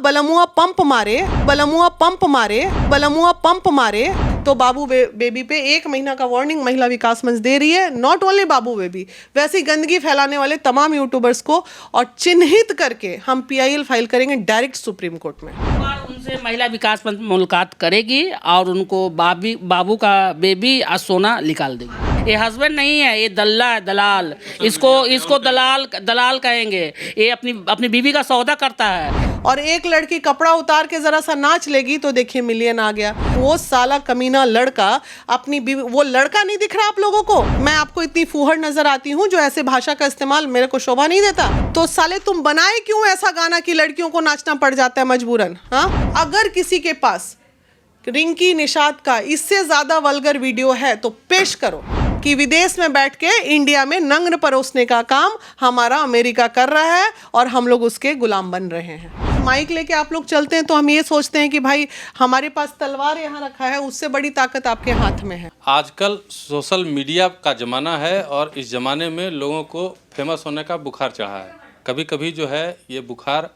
बलमुआ पंप मारे, बलमुआ पंप मारे, बलमुआ पंप मारे। तो बाबू बेबी पे 1 महीना का वार्निंग महिला विकास मंच दे रही है। नॉट ओनली बाबू बेबी, वैसी गंदगी फैलाने वाले तमाम यूट्यूबर्स को और चिन्हित करके हम PIL फाइल करेंगे डायरेक्ट सुप्रीम कोर्ट में। उनसे महिला विकास मंच मुलाकात करेगी और उनको बाबू का बेबी आज सोना निकाल देगी। ये हस्बैंड नहीं है, ये दल्ला है, दलाल। इसको दलाल कहेंगे। ये अपनी बीवी का सौदा करता है। और एक लड़की कपड़ा उतार के जरा सा नाच लेगी तो देखिए मिलियन आ गया। वो साला कमीना लड़का अपनी बीवी, वो लड़का नहीं दिख रहा आप लोगों को? मैं आपको इतनी फूहड़ नजर आती हूँ जो ऐसे भाषा का इस्तेमाल मेरे को शोभा नहीं देता? तो साले तुम बनाए क्यों ऐसा गाना कि लड़कियों को नाचना पड़ जाता है मजबूरन? हाँ, अगर किसी के पास रिंकी निषाद का इससे ज्यादा वल्गर वीडियो है तो पेश करो कि विदेश में बैठ के इंडिया में नंग परोसने का काम हमारा अमेरिका कर रहा है और हम लोग उसके गुलाम बन रहे हैं। माइक लेके आप लोग चलते हैं तो हम ये सोचते हैं कि भाई हमारे पास तलवार यहाँ रखा है, उससे बड़ी ताकत आपके हाथ में है। आजकल सोशल मीडिया का ज़माना है और इस ज़माने में लोगों को फेमस होने का बुखार चढ़ा है। कभी कभी जो है ये बुखार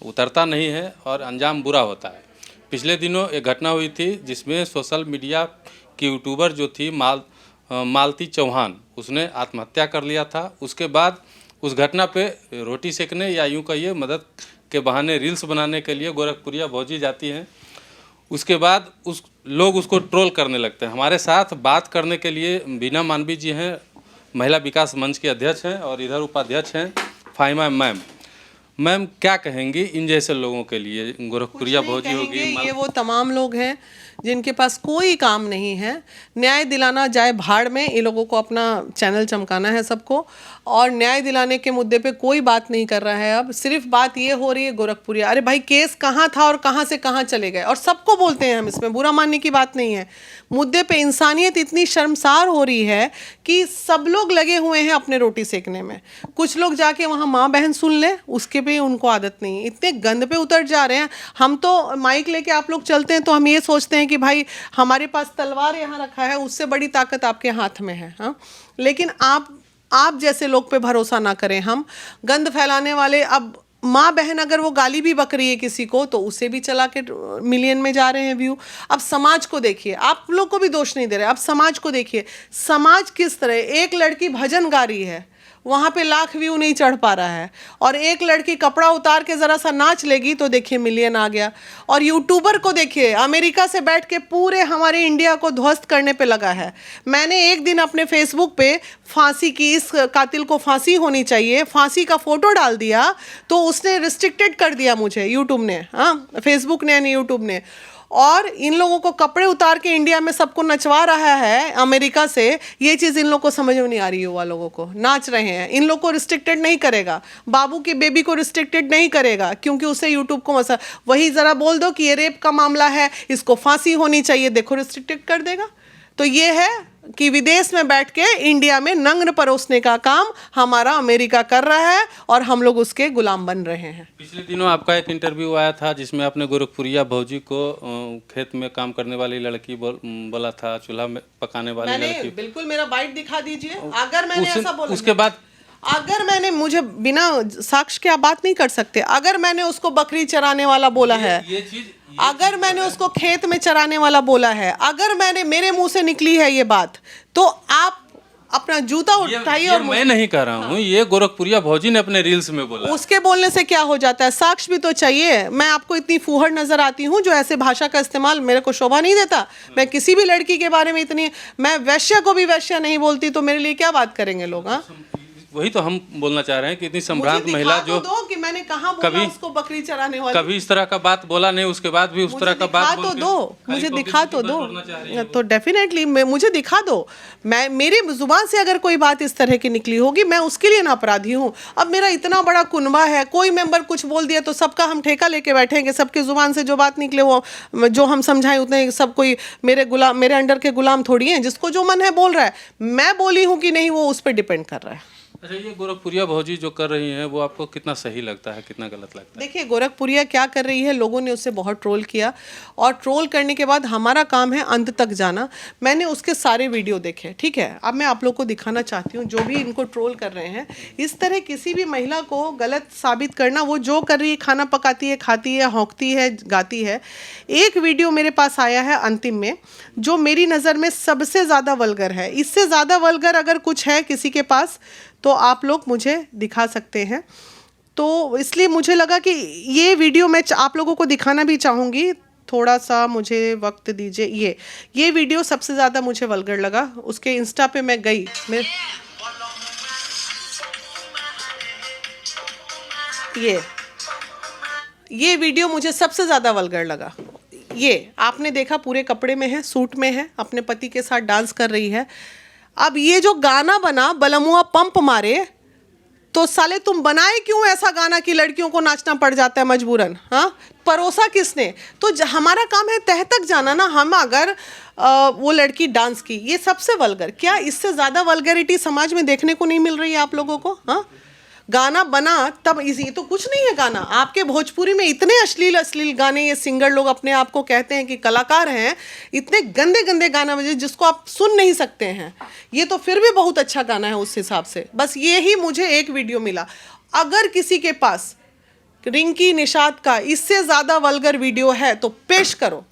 उतरता नहीं है और अंजाम बुरा होता है। पिछले दिनों एक घटना हुई थी जिसमें सोशल मीडिया की यूट्यूबर जो थी मालती चौहान, उसने आत्महत्या कर लिया था। उसके बाद उस घटना पे रोटी सेकने या यूँ कहिए मदद के बहाने रील्स बनाने के लिए गोरखपुरिया भौजी जाती हैं। उसके बाद लोग उसको ट्रोल करने लगते हैं। हमारे साथ बात करने के लिए बीना मानवी जी हैं, महिला विकास मंच के अध्यक्ष हैं और इधर उपाध्यक्ष हैं फाहिमा मैम। मैम क्या कहेंगी इन जैसे लोगों के लिए? गोरखपुरिया भौजी होगी, ये वो तमाम लोग हैं जिनके पास कोई काम नहीं है। न्याय दिलाना जाए भाड़ में, ये लोगों को अपना चैनल चमकाना है सबको, और न्याय दिलाने के मुद्दे पे कोई बात नहीं कर रहा है। अब सिर्फ बात ये हो रही है गोरखपुरिया, अरे भाई केस कहाँ था और कहाँ से कहाँ चले गए, और सबको बोलते हैं हम, इसमें बुरा मानने की बात नहीं है। मुद्दे पे इंसानियत इतनी शर्मसार हो रही है कि सब लोग लगे हुए हैं अपने रोटी सेकने में। कुछ लोग जाके वहाँ माँ बहन सुन ले, उसके भी उनको आदत नहीं है। इतने गंद पे उतर जा रहे हैं। हम तो माइक लेके आप लोग चलते हैं तो हम ये सोचते हैं कि भाई हमारे पास तलवार यहाँ रखा है, उससे बड़ी ताकत आपके हाथ में है। हाँ, लेकिन आप जैसे लोग पे भरोसा ना करें। हम गंद फैलाने वाले, अब माँ बहन अगर वो गाली भी बक रही है किसी को तो उसे भी चला के मिलियन में जा रहे हैं व्यू। अब समाज को देखिए, आप लोग को भी दोष नहीं दे रहे, अब समाज को देखिए। समाज किस तरह, एक लड़की भजन गा रही है, वहाँ पे लाख व्यू नहीं चढ़ पा रहा है, और एक लड़की कपड़ा उतार के ज़रा सा नाच लेगी तो देखिए मिलियन आ गया। और यूट्यूबर को देखिए, अमेरिका से बैठ के पूरे हमारे इंडिया को ध्वस्त करने पे लगा है। मैंने एक दिन अपने फेसबुक पे फांसी की, इस कातिल को फांसी होनी चाहिए, फांसी का फ़ोटो डाल दिया तो उसने रिस्ट्रिक्टेड कर दिया मुझे, यूट्यूब ने, हाँ फेसबुक ने यानी यूट्यूब ने। और इन लोगों को कपड़े उतार के इंडिया में सबको नचवा रहा है अमेरिका से, ये चीज़ इन लोग को समझ में नहीं आ रही। युवा लोगों को नाच रहे हैं, इन लोग को रिस्ट्रिक्टेड नहीं करेगा, बाबू की बेबी को रिस्ट्रिक्टेड नहीं करेगा, क्योंकि उसे यूट्यूब को मसा, वही ज़रा बोल दो कि ये रेप का मामला है, इसको फांसी होनी चाहिए, देखो रिस्ट्रिक्टेड कर देगा। तो ये है कि विदेश में बैठ के इंडिया में नंग परोसने का काम हमारा अमेरिका कर रहा है और हम लोग उसके गुलाम बन रहे हैं। पिछले दिनों आपका एक इंटरव्यू आया था जिसमें आपने गोरखपुरिया भौजी को खेत में काम करने वाली लड़की बोला था, चूल्हा में पकाने वाली लड़की। बिल्कुल, मेरा बाइट दिखा दीजिए अगर मैंने ऐसा बोला। उसके बाद अगर मैंने, मुझे बिना साक्ष्य के आप बात नहीं कर सकते, अगर मैंने उसको बकरी चराने वाला बोला है, अगर मैंने उसको खेत में चराने वाला बोला है, अगर मैंने, मेरे मुंह से निकली है ये बात, तो आप अपना जूता उठाइए। और मैं नहीं कह रहा हूँ, ये गोरखपुरिया भौजी ने अपने रील्स में बोला। उसके बोलने से क्या हो जाता है, साक्ष्य भी तो चाहिए। मैं आपको इतनी फूहड़ नजर आती हूँ जो ऐसे भाषा का इस्तेमाल मेरे को शोभा नहीं देता? मैं किसी भी लड़की के बारे में इतनी, मैं वैश्य को भी वैश्य नहीं बोलती तो मेरे लिए क्या बात करेंगे लोग? हाँ, वही तो हम बोलना चाह रहे हैं कि इतनी संभ्रांत महिला जो दो कि मैंने कहा बोला उसको बकरी चराने वाली, कभी इस तरह का बात बोला नहीं, उसके बाद भी उस तरह का बात तो दो, मुझे दिखा तो दो। तो डेफिनेटली मुझे दिखा दो। मैं, मेरी जुबान से अगर कोई बात इस तरह की निकली होगी, मैं उसके लिए ना अपराधी हूँ। अब मेरा इतना बड़ा कुनबा है, कोई मेंबर कुछ बोल दिया तो सबका हम ठेका लेके बैठेंगे, सबकी जुबान से जो बात निकले वो जो हम समझाएं उतने, सब कोई मेरे अंडर के गुलाम थोड़ी हैं। जिसको जो मन है बोल रहा है, मैं बोली हूँ कि नहीं वो उस पर डिपेंड कर रहा है। अच्छा, ये गोरखपुरिया भौजी जो कर रही हैं वो आपको कितना सही लगता है, कितना गलत लगता है? देखिए, गोरखपुरिया क्या कर रही है, लोगों ने उससे बहुत ट्रोल किया और ट्रोल करने के बाद हमारा काम है अंत तक जाना। मैंने उसके सारे वीडियो देखे, ठीक है। अब मैं आप लोग को दिखाना चाहती हूँ, जो भी इनको ट्रोल कर रहे हैं, इस तरह किसी भी महिला को गलत साबित करना, वो जो कर रही है, खाना पकाती है, खाती है, हौंकती है, गाती है। एक वीडियो मेरे पास आया है अंतिम में, जो मेरी नज़र में सबसे ज़्यादा वल्गर है। इससे ज़्यादा वल्गर अगर कुछ है किसी के पास तो आप लोग मुझे दिखा सकते हैं। तो इसलिए मुझे लगा कि ये वीडियो मैं आप लोगों को दिखाना भी चाहूँगी। थोड़ा सा मुझे वक्त दीजिए। ये वीडियो सबसे ज़्यादा मुझे वल्गर लगा। उसके इंस्टा पे मैं गई, मैं ये वीडियो मुझे सबसे ज़्यादा वल्गर लगा। ये आपने देखा, पूरे कपड़े में है, सूट में है, अपने पति के साथ डांस कर रही है। अब ये जो गाना बना, बलमुआ पंप मारे, तो साले तुम बनाए क्यों ऐसा गाना कि लड़कियों को नाचना पड़ जाता है मजबूरन? हाँ, परोसा किसने? तो हमारा काम है तह तक जाना ना। हम अगर वो लड़की डांस की, ये सबसे वल्गर। क्या इससे ज़्यादा वल्गैरिटी समाज में देखने को नहीं मिल रही है आप लोगों को? हाँ, गाना बना तब ये तो कुछ नहीं है गाना। आपके भोजपुरी में इतने अश्लील गाने, ये सिंगर लोग अपने आप को कहते हैं कि कलाकार हैं, इतने गंदे गंदे गाना बजे जिसको आप सुन नहीं सकते हैं। ये तो फिर भी बहुत अच्छा गाना है उस हिसाब से। बस ये ही मुझे एक वीडियो मिला। अगर किसी के पास रिंकी निषाद का इससे ज़्यादा वल्गर वीडियो है तो पेश करो,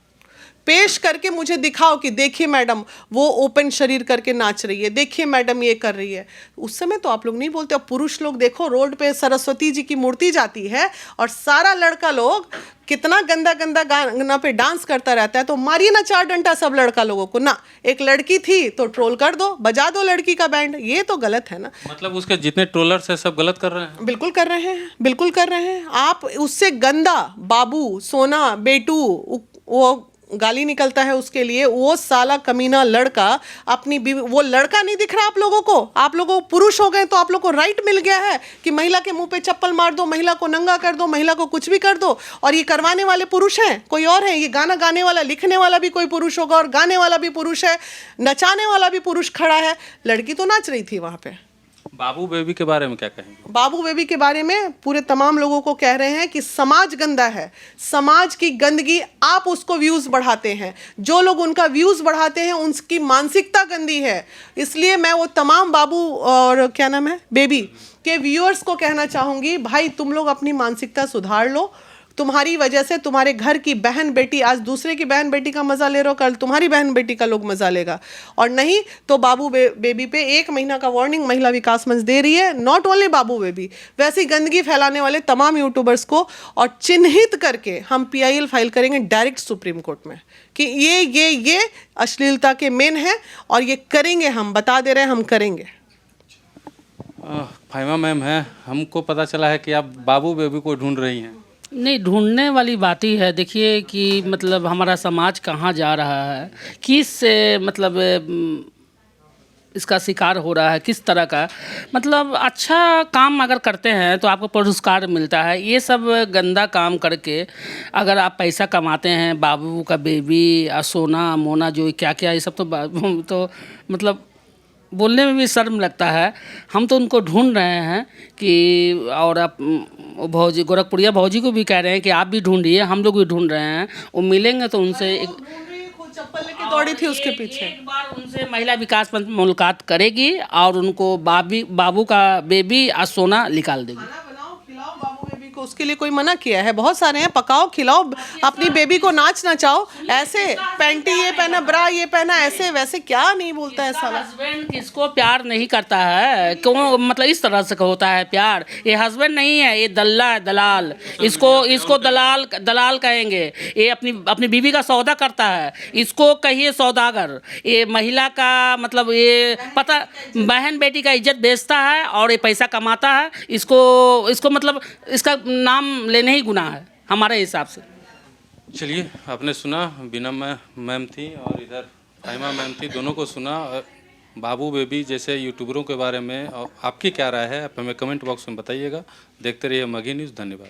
पेश करके मुझे दिखाओ कि देखिए मैडम वो ओपन शरीर करके नाच रही है, देखिए मैडम ये कर रही है। उस समय तो आप लोग नहीं बोलते। अब पुरुष लोग देखो, रोड पे सरस्वती जी की मूर्ति जाती है और सारा लड़का लोग कितना गंदा गंदा गाना पे डांस करता रहता है। तो मारिए ना 4 डंडा सब लड़का लोगों को ना। एक लड़की थी तो ट्रोल कर दो, बजा दो लड़की का बैंड। ये तो गलत है ना। मतलब उसके जितने ट्रोलर्स हैं सब गलत कर रहे हैं? बिल्कुल कर रहे हैं, बिल्कुल कर रहे हैं। आप उससे गंदा बाबू, सोना, बेटू, वो गाली निकलता है उसके लिए। वो साला कमीना लड़का अपनी वो लड़का नहीं दिख रहा आप लोगों को? आप लोगों पुरुष हो गए तो आप लोगों को राइट मिल गया है कि महिला के मुंह पे चप्पल मार दो, महिला को नंगा कर दो, महिला को कुछ भी कर दो। और ये करवाने वाले पुरुष हैं, कोई और है? ये गाना गाने वाला, लिखने वाला भी कोई पुरुष होगा और गाने वाला भी पुरुष है, नचाने वाला भी पुरुष खड़ा है। लड़की तो नाच रही थी वहाँ पे। बाबू बेबी के बारे में क्या कहेंगे? बाबू बेबी के बारे में पूरे तमाम लोगों को कह रहे हैं कि समाज गंदा है। समाज की गंदगी, आप उसको व्यूज़ बढ़ाते हैं। जो लोग उनका व्यूज़ बढ़ाते हैं उनकी मानसिकता गंदी है। इसलिए मैं वो तमाम बाबू और क्या नाम है, बेबी के व्यूअर्स को कहना चाहूँगी, भाई तुम लोग अपनी मानसिकता सुधार लो। तुम्हारी वजह से तुम्हारे घर की बहन बेटी, आज दूसरे की बहन बेटी का मज़ा ले रहे हो, कल तुम्हारी बहन बेटी का लोग मज़ा लेगा। और नहीं तो बाबू बेबी पे 1 महीना का वार्निंग महिला विकास मंच दे रही है। नॉट ओनली बाबू बेबी, वैसी गंदगी फैलाने वाले तमाम यूट्यूबर्स को और चिन्हित करके हम PIL फाइल करेंगे डायरेक्ट सुप्रीम कोर्ट में कि ये अश्लीलता के मेन है और ये करेंगे। हम बता दे रहे हैं, हम करेंगे। फाहिमा मैम है, हमको पता चला है कि आप बाबू बेबी को ढूंढ रही हैं। नहीं, ढूंढने वाली बात ही है। देखिए कि मतलब हमारा समाज कहाँ जा रहा है, किस मतलब इसका शिकार हो रहा है, किस तरह का। मतलब अच्छा काम अगर करते हैं तो आपको पुरस्कार मिलता है। ये सब गंदा काम करके अगर आप पैसा कमाते हैं, बाबू का बेबी, सोना मोना, जो क्या क्या, ये सब तो मतलब बोलने में भी शर्म लगता है। हम तो उनको ढूंढ रहे हैं कि, और आप भौजी, गोरखपुरिया भौजी को भी कह रहे हैं कि आप भी ढूंढिए, हम लोग भी ढूंढ रहे हैं। वो मिलेंगे तो उनसे चप्पल लेके दौड़ी थी उसके पीछे। एक बार उनसे महिला विकास मंच मुलाकात करेगी और उनको बाबू का बेबी और सोना निकाल देगी। बनाओ, खिलाओ बाबू बेबी को, उसके लिए कोई मना किया है? बहुत सारे हैं, पकाओ, खिलाओ, अपनी बेबी को नाच नचाओ। ऐसे पैंटी ये पहना, ब्रा ये पहना, ऐसे वैसे क्या नहीं बोलता है साला। हस्बैंड किसको प्यार नहीं करता है? क्यों मतलब इस तरह से होता है प्यार? ये हस्बैंड नहीं है, ये दल्ला है, दलाल। इसको दलाल कहेंगे। ये अपनी बीवी का सौदा करता है, इसको कहिए सौदागर। ये महिला का मतलब ये पता, बहन बेटी का इज्जत बेचता है और ये पैसा कमाता है। इसको मतलब इसका नाम लेने ही गुनाह है हमारे हिसाब से। चलिए, आपने सुना, बीना मैम थी और इधर फाहिमा मैम थी, दोनों को सुना। बाबू बेबी जैसे यूट्यूबरों के बारे में और आपकी क्या राय है, आप हमें कमेंट बॉक्स में बताइएगा। देखते रहिए मगही न्यूज़। धन्यवाद।